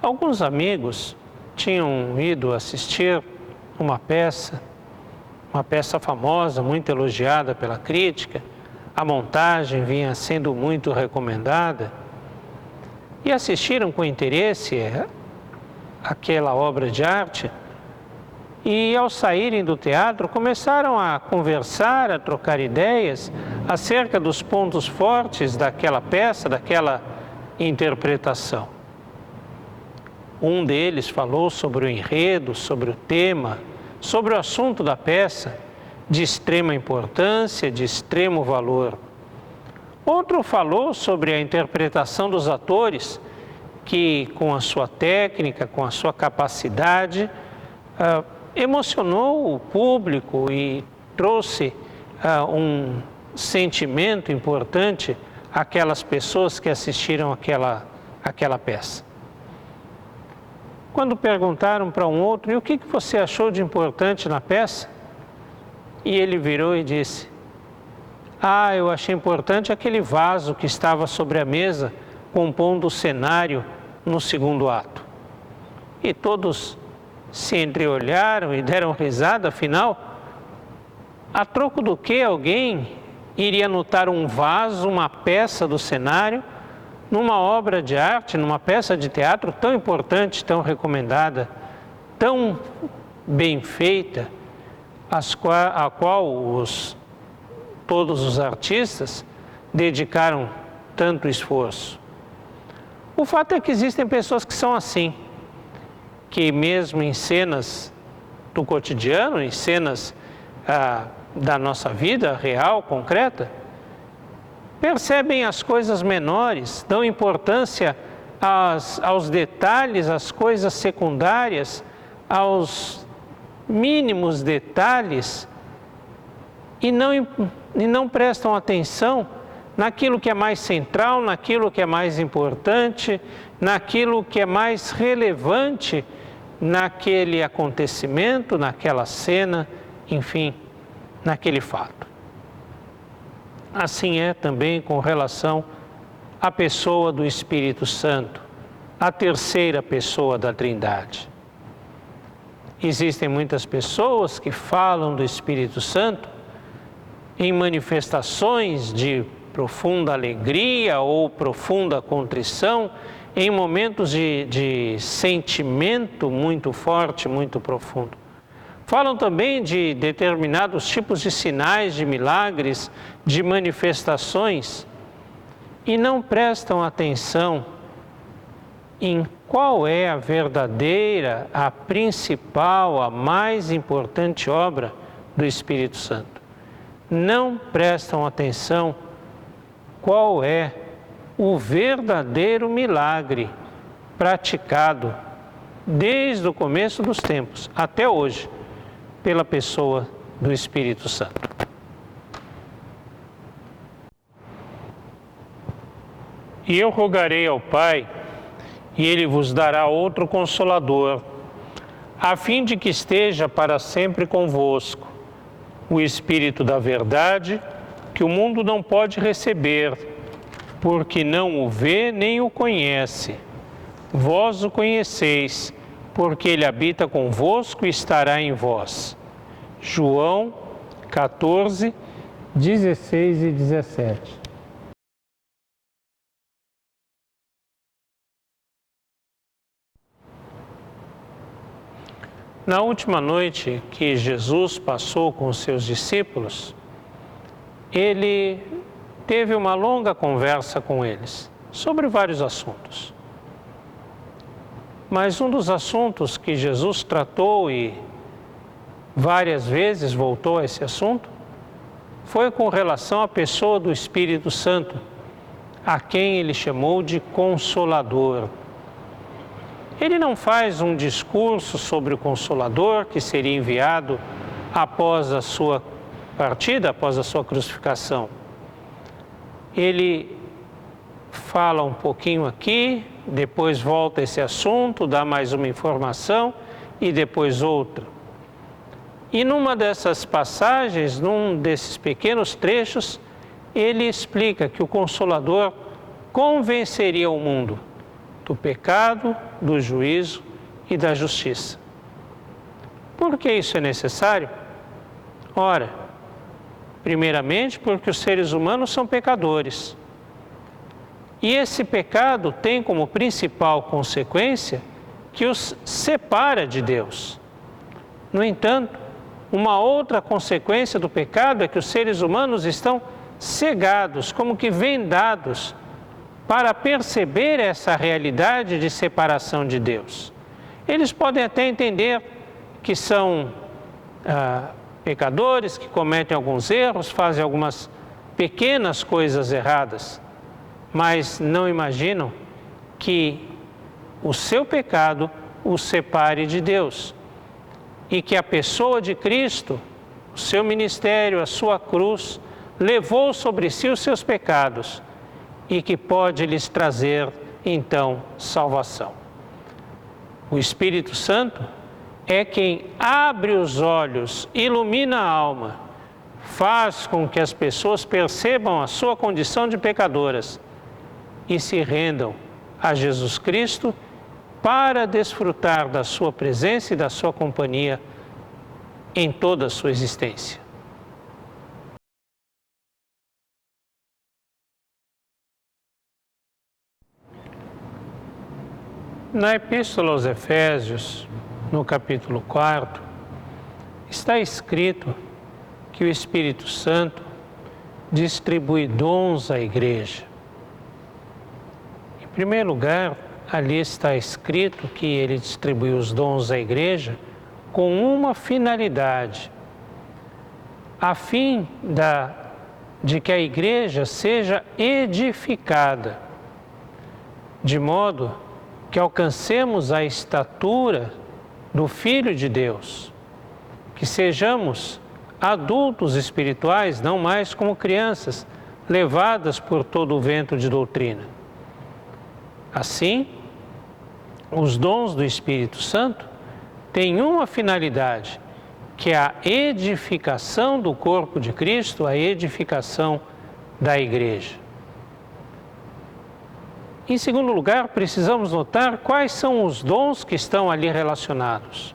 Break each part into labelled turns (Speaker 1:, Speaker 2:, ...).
Speaker 1: Alguns amigos tinham ido assistir uma peça famosa, muito elogiada pela crítica. A montagem vinha sendo muito recomendada e assistiram com interesse aquela obra de arte. E ao saírem do teatro começaram a conversar, a trocar ideias acerca dos pontos fortes daquela peça, daquela interpretação. Um deles falou sobre o enredo, sobre o tema, sobre o assunto da peça, de extrema importância, de extremo valor. Outro falou sobre a interpretação dos atores, que com a sua técnica, com a sua capacidade, emocionou o público e trouxe um sentimento importante àquelas pessoas que assistiram aquela peça. Quando perguntaram para um outro, e o que você achou de importante na peça? E ele virou e disse, eu achei importante aquele vaso que estava sobre a mesa, compondo o cenário no segundo ato. E todos se entreolharam e deram risada, afinal, a troco do que alguém iria notar um vaso, uma peça do cenário, numa obra de arte, numa peça de teatro tão importante, tão recomendada, tão bem feita, a qual todos os artistas dedicaram tanto esforço. O fato é que existem pessoas que são assim, que mesmo em cenas do cotidiano, em cenas da nossa vida real, concreta, percebem as coisas menores, dão importância aos detalhes, às coisas secundárias, aos mínimos detalhes e não prestam atenção naquilo que é mais central, naquilo que é mais importante, naquilo que é mais relevante naquele acontecimento, naquela cena, enfim, naquele fato. Assim é também com relação à pessoa do Espírito Santo, a terceira pessoa da Trindade. Existem muitas pessoas que falam do Espírito Santo em manifestações de profunda alegria ou profunda contrição, em momentos de sentimento muito forte, muito profundo. Falam também de determinados tipos de sinais, de milagres, de manifestações e não prestam atenção em qual é a verdadeira, a principal, a mais importante obra do Espírito Santo. Não prestam atenção qual é o verdadeiro milagre praticado desde o começo dos tempos até hoje pela pessoa do Espírito Santo. E eu rogarei ao Pai, e Ele vos dará outro Consolador, a fim de que esteja para sempre convosco, o Espírito da verdade, que o mundo não pode receber, porque não o vê nem o conhece. Vós o conheceis, porque Ele habita convosco e estará em vós. João 14, 16 e 17. Na última noite que Jesus passou com os seus discípulos, Ele teve uma longa conversa com eles sobre vários assuntos. Mas um dos assuntos que Jesus tratou e várias vezes voltou a esse assunto foi com relação à pessoa do Espírito Santo, a quem Ele chamou de Consolador. Ele não faz um discurso sobre o Consolador que seria enviado após a sua partida, após a sua crucificação. Ele fala um pouquinho aqui, depois volta a esse assunto, dá mais uma informação e depois outra. E numa dessas passagens, num desses pequenos trechos, ele explica que o Consolador convenceria o mundo. do pecado, do juízo e da justiça. Por que isso é necessário? Ora, primeiramente porque os seres humanos são pecadores. E esse pecado tem como principal consequência que os separa de Deus. No entanto, uma outra consequência do pecado é que os seres humanos estão cegados, como que vendados, para perceber essa realidade de separação de Deus. Eles podem até entender que são pecadores, que cometem alguns erros, fazem algumas pequenas coisas erradas, mas não imaginam que o seu pecado os separe de Deus e que a pessoa de Cristo, o seu ministério, a sua cruz, levou sobre si os seus pecados e que pode lhes trazer, então, salvação. O Espírito Santo é quem abre os olhos, ilumina a alma, faz com que as pessoas percebam a sua condição de pecadoras e se rendam a Jesus Cristo para desfrutar da sua presença e da sua companhia em toda a sua existência. Na Epístola aos Efésios, no capítulo 4, está escrito que o Espírito Santo distribui dons à igreja. Em primeiro lugar, ali está escrito que ele distribui os dons à igreja com uma finalidade, a fim de que a igreja seja edificada, de modo que alcancemos a estatura do Filho de Deus, que sejamos adultos espirituais, não mais como crianças, levadas por todo o vento de doutrina. Assim, os dons do Espírito Santo têm uma finalidade, que é a edificação do corpo de Cristo, a edificação da igreja. Em segundo lugar, precisamos notar quais são os dons que estão ali relacionados.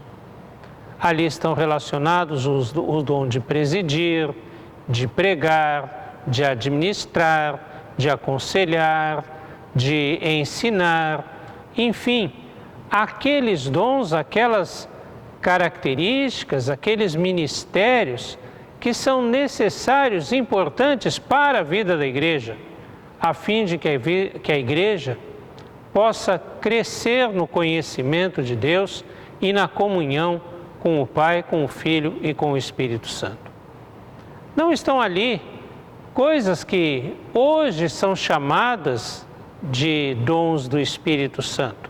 Speaker 1: Ali estão relacionados o dom de presidir, de pregar, de administrar, de aconselhar, de ensinar, enfim, aqueles dons, aquelas características, aqueles ministérios que são necessários, importantes para a vida da igreja, a fim de que a igreja possa crescer no conhecimento de Deus e na comunhão com o Pai, com o Filho e com o Espírito Santo. Não estão ali coisas que hoje são chamadas de dons do Espírito Santo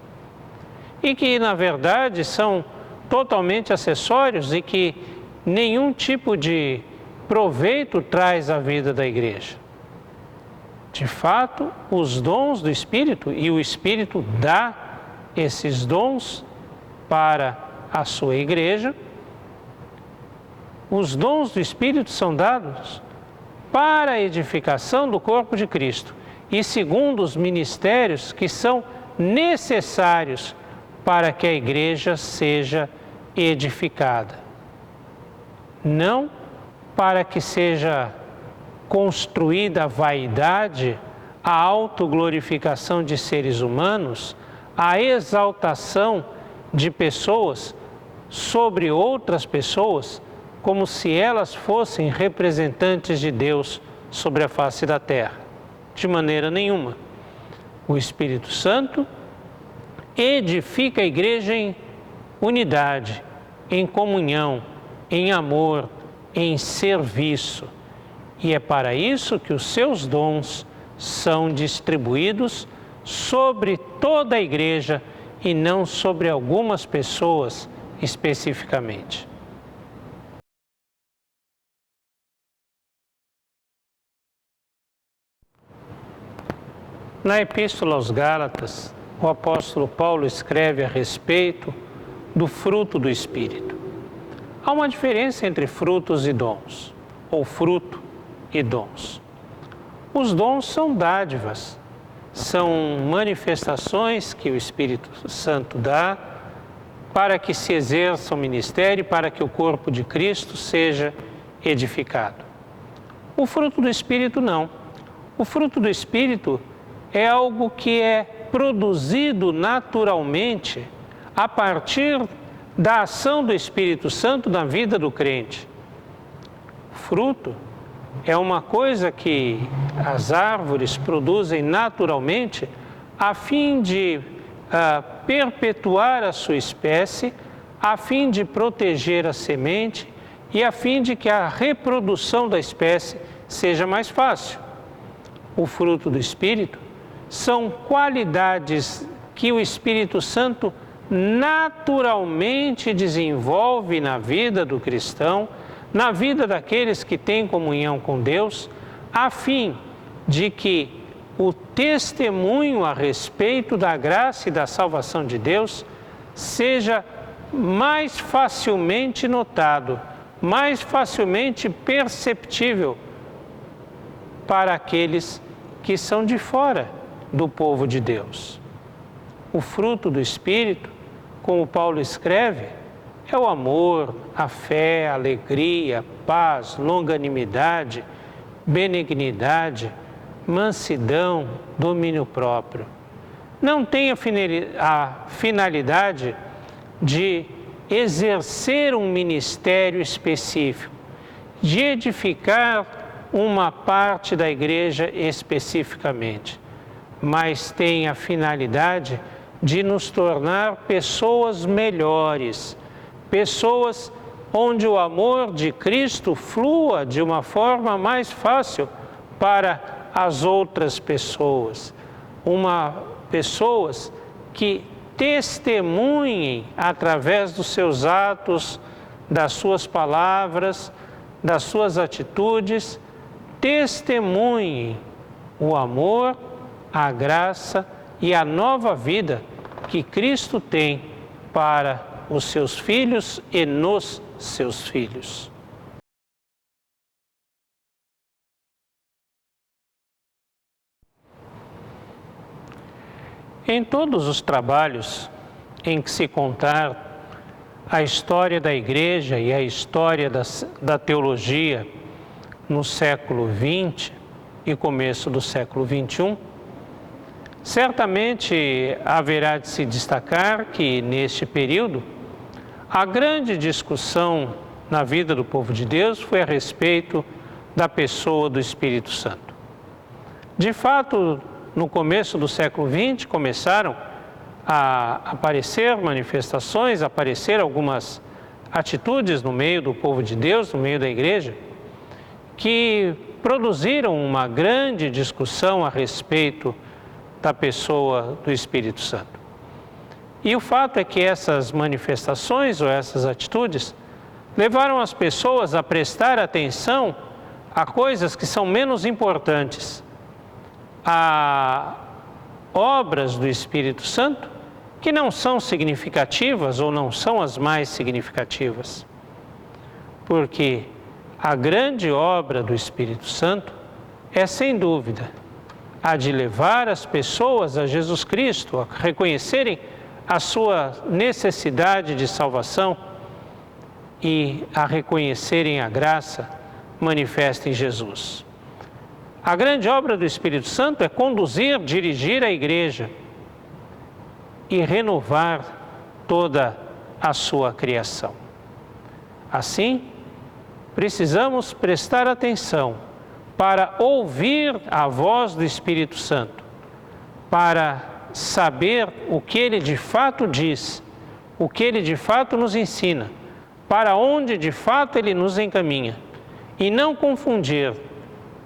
Speaker 1: e que, na verdade, são totalmente acessórios e que nenhum tipo de proveito traz à vida da igreja. De fato, os dons do Espírito, e o Espírito dá esses dons para a sua igreja, os dons do Espírito são dados para a edificação do corpo de Cristo e segundo os ministérios que são necessários para que a igreja seja edificada. Não para que seja construída a vaidade, a autoglorificação de seres humanos, a exaltação de pessoas sobre outras pessoas, como se elas fossem representantes de Deus sobre a face da terra. De maneira nenhuma. O Espírito Santo edifica a igreja em unidade, em comunhão, em amor, em serviço. E é para isso que os seus dons são distribuídos sobre toda a igreja e não sobre algumas pessoas especificamente. Na Epístola aos Gálatas, o apóstolo Paulo escreve a respeito do fruto do Espírito. Há uma diferença entre frutos e dons, ou fruto e dons. Os dons são dádivas, são manifestações que o Espírito Santo dá para que se exerça o ministério, para que o corpo de Cristo seja edificado. O fruto do Espírito não. O fruto do Espírito é algo que é produzido naturalmente a partir da ação do Espírito Santo na vida do crente. Fruto é uma coisa que as árvores produzem naturalmente a fim de perpetuar a sua espécie, a fim de proteger a semente e a fim de que a reprodução da espécie seja mais fácil. O fruto do Espírito são qualidades que o Espírito Santo naturalmente desenvolve na vida do cristão, na vida daqueles que têm comunhão com Deus, a fim de que o testemunho a respeito da graça e da salvação de Deus seja mais facilmente notado, mais facilmente perceptível para aqueles que são de fora do povo de Deus. O fruto do Espírito, como Paulo escreve, é o amor, a fé, a alegria, a paz, longanimidade, benignidade, mansidão, domínio próprio. Não tem a finalidade de exercer um ministério específico, de edificar uma parte da igreja especificamente, mas tem a finalidade de nos tornar pessoas melhores, pessoas onde o amor de Cristo flua de uma forma mais fácil para as outras pessoas. Pessoas que testemunhem através dos seus atos, das suas palavras, das suas atitudes, testemunhem o amor, a graça e a nova vida que Cristo tem para os seus filhos e nos seus filhos. Em todos os trabalhos em que se contar a história da Igreja e a história da teologia no século XX e começo do século XXI, certamente haverá de se destacar que, neste período, a grande discussão na vida do povo de Deus foi a respeito da pessoa do Espírito Santo. De fato, no começo do século XX, começaram a aparecer manifestações, a aparecer algumas atitudes no meio do povo de Deus, no meio da igreja, que produziram uma grande discussão a respeito da pessoa do Espírito Santo. E o fato é que essas manifestações ou essas atitudes levaram as pessoas a prestar atenção a coisas que são menos importantes, a obras do Espírito Santo que não são significativas ou não são as mais significativas. Porque a grande obra do Espírito Santo é, sem dúvida, a de levar as pessoas a Jesus Cristo, a reconhecerem a sua necessidade de salvação e a reconhecerem a graça manifesta em Jesus. A grande obra do Espírito Santo é conduzir, dirigir a igreja e renovar toda a sua criação. Assim, precisamos prestar atenção para ouvir a voz do Espírito Santo, para saber o que ele de fato diz, o que ele de fato nos ensina, para onde de fato ele nos encaminha, e não confundir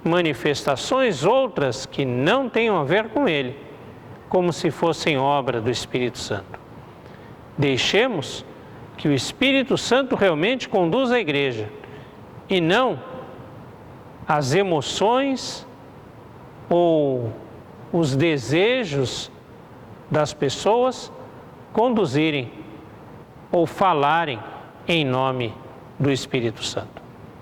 Speaker 1: manifestações outras que não tenham a ver com ele, como se fossem obra do Espírito Santo. Deixemos que o Espírito Santo realmente conduza a igreja, e não as emoções ou os desejos das pessoas conduzirem ou falarem em nome do Espírito Santo.